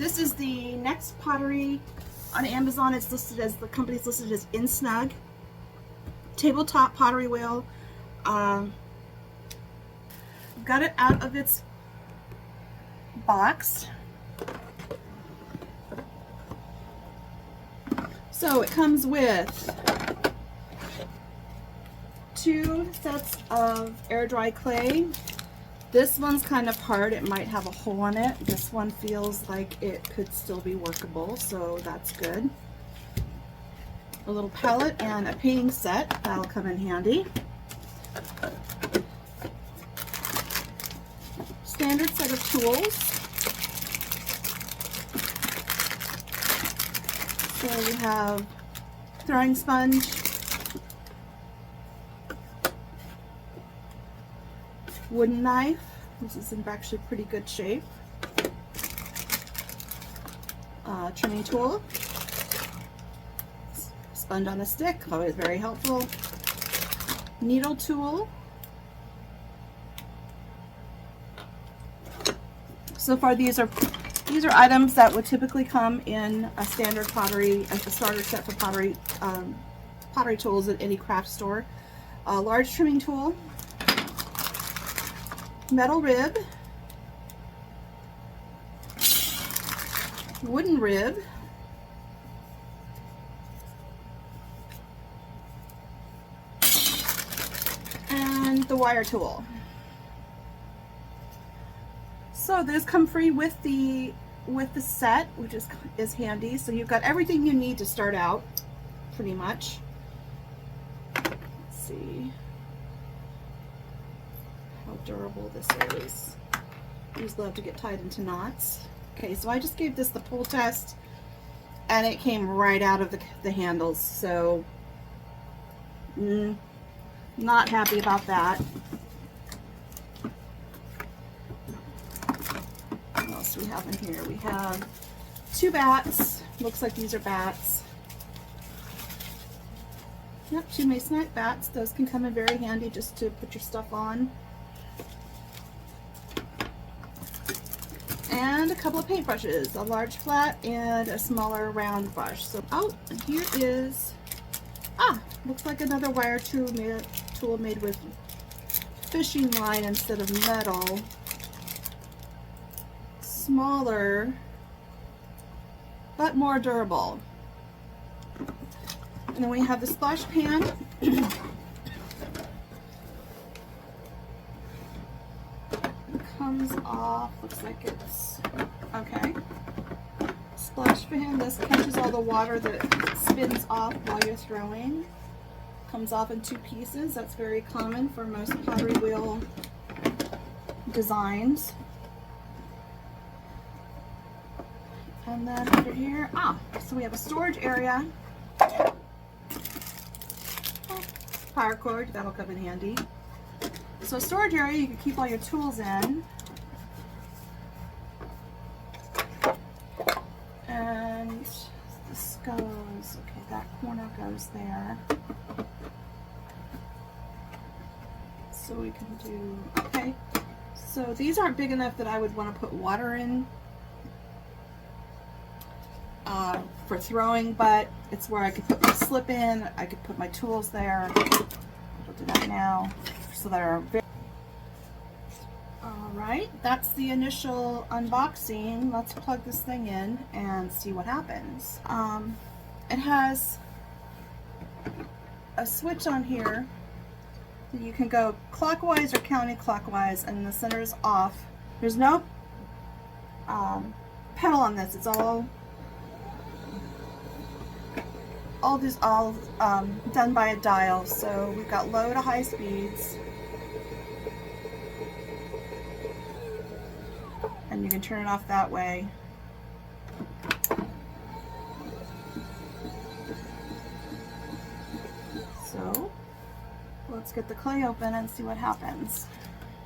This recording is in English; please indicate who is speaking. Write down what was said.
Speaker 1: This is the NexPottery. On Amazon, it's listed as, the company's listed as InSnug. Tabletop pottery wheel. Got it out of its box. So it comes with 2 sets of air dry clay. This one's kind of hard, it might have a hole in it. This one feels like it could still be workable, so that's good. A little palette and a painting set, that'll come in handy. Standard set of tools. So we have throwing sponge, wooden knife, this is in actually pretty good shape, trimming tool, sponge on a stick, always very helpful, needle tool. So far these are items that would typically come in a standard pottery, a starter set for pottery, pottery tools at any craft store. A large trimming tool, metal rib, wooden rib, and the wire tool. So those come free with the set, which is handy. So you've got everything you need to start out, pretty much. Let's see how durable this is. These love to get tied into knots. Okay, so I just gave this the pull test, and it came right out of the handles. So not happy about that. What else do we have in here? We have 2 bats. Looks like these are bats. Yep, 2 masonite bats. Those can come in very handy just to put your stuff on. And a couple of paintbrushes, a large flat and a smaller round brush. So, oh, and here is, looks like another wire tool made with fishing line instead of metal. Smaller, but more durable. And then we have the splash pan. It comes off, looks like it's, okay. Splash pan, this catches all the water that spins off while you're throwing. Comes off in 2 pieces, that's very common for most pottery wheel designs. And then under here, so we have a storage area. Power cord, that'll come in handy. So a storage area you can keep all your tools in. And this goes, okay, that corner goes there. So we can do, okay. So these aren't big enough that I would want to put water in for throwing, but it's where I could put my slip in, I could put my tools there. I'll do that now, so they're very... Alright, that's the initial unboxing. Let's plug this thing in and see what happens. It has a switch on here that you can go clockwise or counterclockwise, and the center is off. There's no pedal on this, it's all done by a dial. So we've got low to high speeds, and you can turn it off that way. So let's get the clay open and see what happens.